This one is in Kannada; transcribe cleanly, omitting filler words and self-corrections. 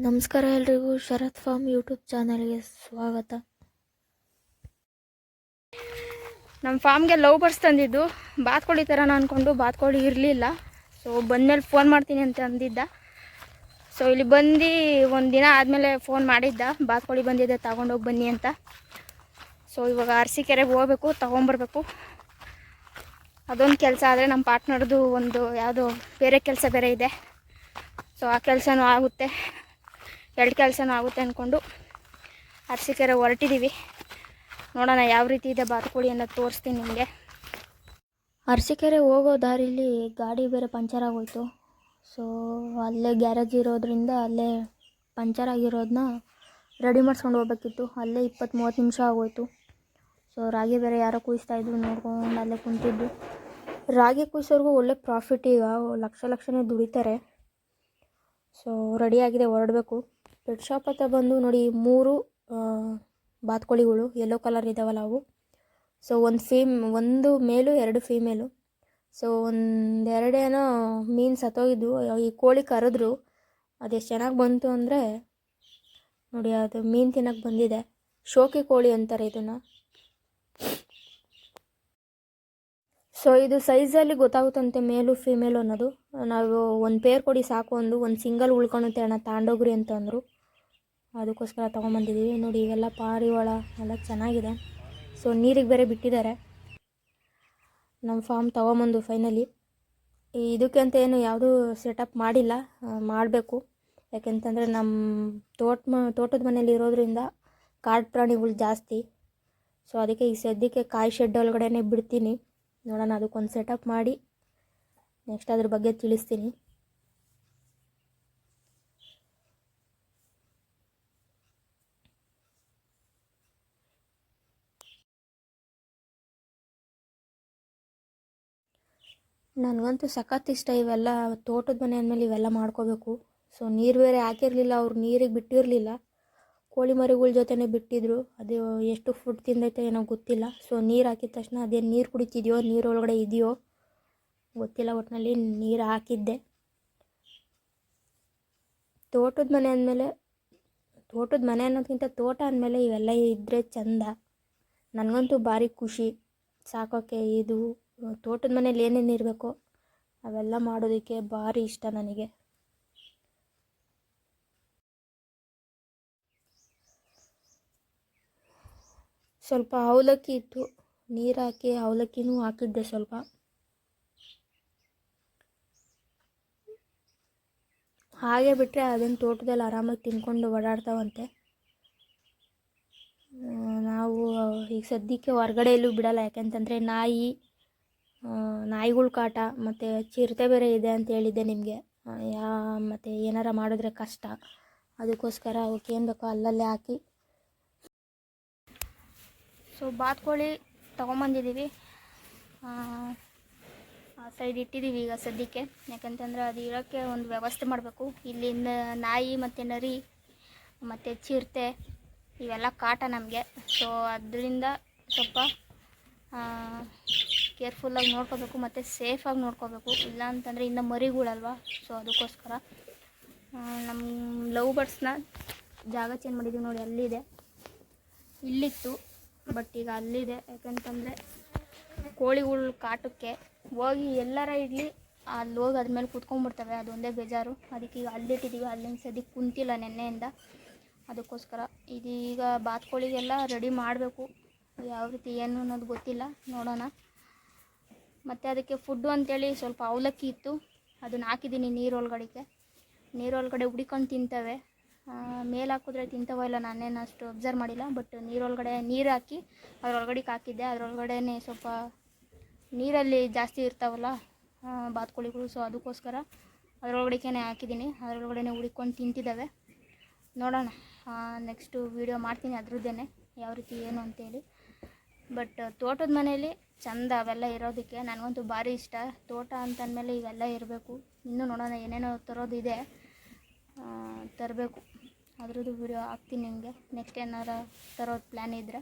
ನಮಸ್ಕಾರ ಎಲ್ರಿಗೂ ಶರತ್ ಫಾರ್ಮ್ ಯೂಟ್ಯೂಬ್ ಚಾನಲ್ಗೆ ಸ್ವಾಗತ. ನಮ್ಮ ಫಾರ್ಮ್ಗೆ ಲವ್ ಬರ್ಡ್ಸ್ ತಂದಿದ್ದು ಬಾತ್ಕೋಳಿ ಥರ ಅಂದ್ಕೊಂಡು ಬಾತ್ಕೋಳಿ ಇರಲಿಲ್ಲ. ಸೊ ಬಂದಮೇಲೆ ಫೋನ್ ಮಾಡ್ತೀನಿ ಅಂತ ಅಂದಿದ್ದ. ಸೊ ಇಲ್ಲಿ ಬಂದು ಒಂದು ದಿನ ಆದಮೇಲೆ ಫೋನ್ ಮಾಡಿದ್ದ, ಬಾತ್ಕೋಳಿ ಬಂದಿದ್ದೆ ತಗೊಂಡೋಗಿ ಬನ್ನಿ ಅಂತ. ಸೊ ಇವಾಗ ಅರಸೀಕೆರೆಗೆ ಹೋಗ್ಬೇಕು, ತೊಗೊಂಬರ್ಬೇಕು. ಅದೊಂದು ಕೆಲಸ ಆದರೆ ನಮ್ಮ ಪಾರ್ಟ್ನರ್ದು ಒಂದು ಯಾವುದೋ ಬೇರೆ ಕೆಲಸ ಬೇರೆ ಇದೆ. ಸೊ ಆ ಕೆಲಸನೂ ಆಗುತ್ತೆ, 2 ಕೆಲಸನೂ ಆಗುತ್ತೆ ಅಂದ್ಕೊಂಡು ಅರಸೀಕೆರೆ ಹೊರಟಿದ್ದೀವಿ. ನೋಡೋಣ ಯಾವ ರೀತಿ ಇದೆ ಬಾತುಕೋಳಿ ಅನ್ನೋದು ತೋರಿಸ್ತೀನಿ ನಿಮಗೆ. ಅರಸೀಕೆರೆ ಹೋಗೋ ದಾರಿಲಿ ಗಾಡಿ ಬೇರೆ ಪಂಚರ್ ಆಗೋಯ್ತು. ಸೊ ಅಲ್ಲೇ ಗ್ಯಾರೇಜ್ ಇರೋದ್ರಿಂದ ಅಲ್ಲೇ ಪಂಚರ್ ಆಗಿರೋದನ್ನ ರೆಡಿ ಮಾಡಿಸ್ಕೊಂಡು ಹೋಗ್ಬೇಕಿತ್ತು. ಅಲ್ಲೇ 20-30 ನಿಮಿಷ ಆಗೋಯ್ತು. ಸೊ ರಾಗಿ ಬೇರೆ ಯಾರೋ ಕುಯ್ಸ್ತಾಯಿದ್ರು, ನೋಡ್ಕೊಂಡು ಅಲ್ಲೇ ಕುಂತಿದ್ದು. ರಾಗಿ ಕುಯ್ಸೋರ್ಗೂ ಒಳ್ಳೆ ಪ್ರಾಫಿಟ್, ಈಗ ಲಕ್ಷನೇ ದುಡಿತಾರೆ. ಸೊ ರೆಡಿಯಾಗಿದೆ, ಹೊರಡಬೇಕು. ಪೆಟ್ ಶಾಪ್ ಹತ್ರ ಬಂದು ನೋಡಿ 3 ಬಾತುಕೋಳಿಗಳು ಯೆಲ್ಲೋ ಕಲರ್ ಇದ್ದಾವಲ್ಲ ಅವು. ಸೊ ಒಂದು ಮೇಲು 2 ಫೀಮೇಲು. ಸೊ ಒಂದೆರಡೇನೋ ಮೀನು ಸತ್ತೋಗಿದ್ದು. ಈ ಕೋಳಿ ಕರೆದ್ರು, ಅದೆಷ್ಟು ಚೆನ್ನಾಗಿ ಬಂತು ಅಂದರೆ ನೋಡಿ, ಅದು ಮೀನು ತಿನ್ನೋಕ್ಕೆ ಬಂದಿದೆ. ಶೋಕಿ ಕೋಳಿ ಅಂತಾರೆ ಇದನ್ನು. ಸೊ ಇದು ಸೈಜಲ್ಲಿ ಗೊತ್ತಾಗುತ್ತಂತೆ ಮೇಲು ಫೀಮೇಲು ಅನ್ನೋದು. ನಾವು ಒಂದು ಪೇರ್ ಕೊಡಿ ಸಾಕು, ಒಂದು ಸಿಂಗಲ್ ಉಳ್ಕೊಳುತ್ತೆ ಅಣ್ಣ, ತಾಂಡೋಗ್ರಿ ಅಂತಂದರು. ಅದಕ್ಕೋಸ್ಕರ ತೊಗೊಂಬಂದಿದ್ದೀವಿ. ನೋಡಿ ಇವೆಲ್ಲ ಪಾರಿವಾಳ ಎಲ್ಲ ಚೆನ್ನಾಗಿದೆ. ಸೊ ನೀರಿಗೆ ಬೇರೆ ಬಿಟ್ಟಿದ್ದಾರೆ. ನಮ್ಮ ಫಾರ್ಮ್ ತೊಗೊಂಬಂದು ಫೈನಲಿ ಇದಕ್ಕೆ ಅಂತ ಏನು ಯಾವುದೂ ಸೆಟಪ್ ಮಾಡಿಲ್ಲ, ಮಾಡಬೇಕು. ಯಾಕೆಂತಂದರೆ ನಮ್ಮ ತೋಟದ ಮನೇಲಿ ಇರೋದ್ರಿಂದ ಕಾಡು ಪ್ರಾಣಿಗಳು ಜಾಸ್ತಿ. ಸೊ ಅದಕ್ಕೆ ಈ ಸದ್ಯಕ್ಕೆ ಕಾಯಿ ಶೆಡ್ ಒಳಗಡೆ ಬಿಡ್ತೀನಿ. ನೋಡೋಣ, ಅದಕ್ಕೊಂದು ಸೆಟಪ್ ಮಾಡಿ ನೆಕ್ಸ್ಟ್ ಅದ್ರ ಬಗ್ಗೆ ತಿಳಿಸ್ತೀನಿ. ನನಗಂತೂ ಸಖತ್ ಇಷ್ಟ ಇವೆಲ್ಲ. ತೋಟದ ಮನೆ ಅಂದಮೇಲೆ ಇವೆಲ್ಲ ಮಾಡ್ಕೋಬೇಕು. ಸೊ ನೀರು ಬೇರೆ ಹಾಕಿರಲಿಲ್ಲ, ಅವ್ರು ನೀರಿಗೆ ಬಿಟ್ಟಿರಲಿಲ್ಲ. ಕೋಳಿ ಮರಿಗಳ ಜೊತೆನೇ ಬಿಟ್ಟಿದ್ರು. ಅದು ಎಷ್ಟು ಫುಡ್ ತಿಂದೈತೆ ಏನೋ ಗೊತ್ತಿಲ್ಲ. ಸೊ ನೀರು ಹಾಕಿದ ತಕ್ಷಣ ಅದೇನು ನೀರು ಕುಡಿತಿದೆಯೋ, ನೀರೊಳಗಡೆ ಇದೆಯೋ ಗೊತ್ತಿಲ್ಲ, ಒಟ್ಟಿನಲ್ಲಿ ನೀರು ಹಾಕಿದ್ದೆ. ತೋಟದ ಮನೆ ಅನ್ನೋದಕ್ಕಿಂತ ತೋಟ ಅಂದಮೇಲೆ ಇವೆಲ್ಲ ಇದ್ದರೆ ಚಂದ. ನನಗಂತೂ ಭಾರಿ ಖುಷಿ ಸಾಕೋಕ್ಕೆ. ಇದು ತೋಟದ ಮನೇಲಿ ಏನೇನು ಇರಬೇಕೋ ಅವೆಲ್ಲ ಮಾಡೋದಕ್ಕೆ ಭಾರಿ ಇಷ್ಟ ನನಗೆ. ಸ್ವಲ್ಪ ಅವಲಕ್ಕಿ ಇತ್ತು, ನೀರು ಹಾಕಿ ಅವಲಕ್ಕಿನೂ ಹಾಕಿದ್ದೆ ಸ್ವಲ್ಪ. ಹಾಗೆ ಬಿಟ್ಟರೆ ಅದನ್ನು ತೋಟದಲ್ಲಿ ಆರಾಮಾಗಿ ತಿನ್ಕೊಂಡು ಓಡಾಡ್ತಾವಂತೆ. ನಾವು ಈಗ ಸದ್ಯಕ್ಕೆ ಹೊರಗಡೆ ಎಲ್ಲೂ ಬಿಡಲ್ಲ, ಯಾಕೆಂತಂದರೆ ನಾಯಿಗಳ ಕಾಟ ಮತ್ತು ಚಿರತೆ ಬೇರೆ ಇದೆ ಅಂತ ಹೇಳಿದ್ದೆ ನಿಮಗೆ. ಮತ್ತು ಏನಾರ ಮಾಡಿದ್ರೆ ಕಷ್ಟ. ಅದಕ್ಕೋಸ್ಕರ ಅವಕ್ಕೆ ಏನು ಬೇಕೋ ಅಲ್ಲಲ್ಲೇ ಹಾಕಿ. ಸೊ ಬಾತುಕೋಳಿ ತೊಗೊಂಬಂದಿದ್ದೀವಿ, ಆ ಸೈಡ್ ಇಟ್ಟಿದ್ದೀವಿ ಈಗ ಸದ್ಯಕ್ಕೆ. ಯಾಕಂತಂದರೆ ಅದು ಇರೋಕ್ಕೆ ಒಂದು ವ್ಯವಸ್ಥೆ ಮಾಡಬೇಕು. ಇಲ್ಲಿಂದ ನಾಯಿ ಮತ್ತು ನರಿ ಮತ್ತು ಚಿರತೆ ಇವೆಲ್ಲ ಕಾಟ ನಮಗೆ. ಸೊ ಅದರಿಂದ ಸ್ವಲ್ಪ ಕೇರ್ಫುಲ್ಲಾಗಿ ನೋಡ್ಕೋಬೇಕು ಮತ್ತು ಸೇಫಾಗಿ ನೋಡ್ಕೋಬೇಕು. ಇಲ್ಲ ಅಂತಂದರೆ ಇನ್ನು ಮರಿಗಳಲ್ವ. ಸೊ ಅದಕ್ಕೋಸ್ಕರ ನಮ್ಮ ಲವ್ ಬರ್ಡ್ಸ್ನ ಜಾಗ ಚೇಂಜ್ ಮಾಡಿದ್ದೀವಿ. ನೋಡಿ ಅಲ್ಲಿದೆ, ಇಲ್ಲಿತ್ತು ಬಟ್ ಈಗ ಅಲ್ಲಿದೆ. ಯಾಕಂತಂದರೆ ಕೋಳಿಗಳ ಕಾಟಕ್ಕೆ ಹೋಗಿ ಎಲ್ಲರ ಇಡಲಿ ಅಲ್ಲಿ ಹೋಗಿ ಅದ್ಮೇಲೆ ಕುತ್ಕೊಂಡ್ಬಿಡ್ತವೆ, ಅದೊಂದೇ ಬೇಜಾರು. ಅದಕ್ಕೆ ಈಗ ಅಲ್ಲಿಟ್ಟಿದ್ದೀವಿ. ಅಲ್ಲಿಂದ ಸದ್ಯಕ್ಕೆ ಕುಂತಿಲ್ಲ ನೆನ್ನೆಯಿಂದ. ಅದಕ್ಕೋಸ್ಕರ ಇದೀಗ ಬಾತುಕೋಳಿಗೆಲ್ಲ ರೆಡಿ ಮಾಡಬೇಕು. ಯಾವ ರೀತಿ ಏನು ಅನ್ನೋದು ಗೊತ್ತಿಲ್ಲ, ನೋಡೋಣ. ಮತ್ತು ಅದಕ್ಕೆ ಫುಡ್ಡು ಅಂತೇಳಿ ಸ್ವಲ್ಪ ಅವಲಕ್ಕಿ ಇತ್ತು, ಅದನ್ನು ಹಾಕಿದ್ದೀನಿ ನೀರೊಳಗಡೆ ಹುಡಿಕೊಂಡು ತಿಂತವೆ. ಮೇಲೆ ಹಾಕಿದ್ರೆ ತಿಂತವೋ ಇಲ್ಲ ನಾನೇನು ಅಷ್ಟು ಅಬ್ಸರ್ವ್ ಮಾಡಿಲ್ಲ. ಬಟ್ ನೀರೊಳಗಡೆ ನೀರು ಹಾಕಿ ಅದರೊಳಗಡೆಗೆ ಹಾಕಿದ್ದೆ. ಅದರೊಳಗಡೆ ಸ್ವಲ್ಪ ನೀರಲ್ಲಿ ಜಾಸ್ತಿ ಇರ್ತಾವಲ್ಲ ಬಾತುಕೋಳಿಗಳು. ಸೊ ಅದಕ್ಕೋಸ್ಕರ ಅದರೊಳಗಡೆನೇ ಹಾಕಿದ್ದೀನಿ. ಅದರೊಳಗಡೆ ಹುಡಿಕೊಂಡು ತಿಂತಿದ್ದಾವೆ. ನೋಡೋಣ, ನೆಕ್ಸ್ಟು ವೀಡಿಯೋ ಮಾಡ್ತೀನಿ ಅದ್ರದ್ದೇನೆ ಯಾವ ರೀತಿ ಏನು ಅಂತೇಳಿ. ಬಟ್ ತೋಟದ ಮನೇಲಿ ಚಂದ ಅವೆಲ್ಲ ಇರೋದಕ್ಕೆ. ನನಗಂತೂ ಭಾರಿ ಇಷ್ಟ. ತೋಟ ಅಂತಂದಮೇಲೆ ಇವೆಲ್ಲ ಇರಬೇಕು. ಇನ್ನೂ ನೋಡೋಣ, ಏನೇನೋ ತರೋದಿದೆ, ತರಬೇಕು. ಅದ್ರದ್ದು ವೀಡಿಯೋ ಹಾಕ್ತೀನಿ ನಿಮಗೆ ನೆಕ್ಸ್ಟ್ ಏನಾರು ತರೋದು ಪ್ಲ್ಯಾನ್ ಇದ್ದರೆ.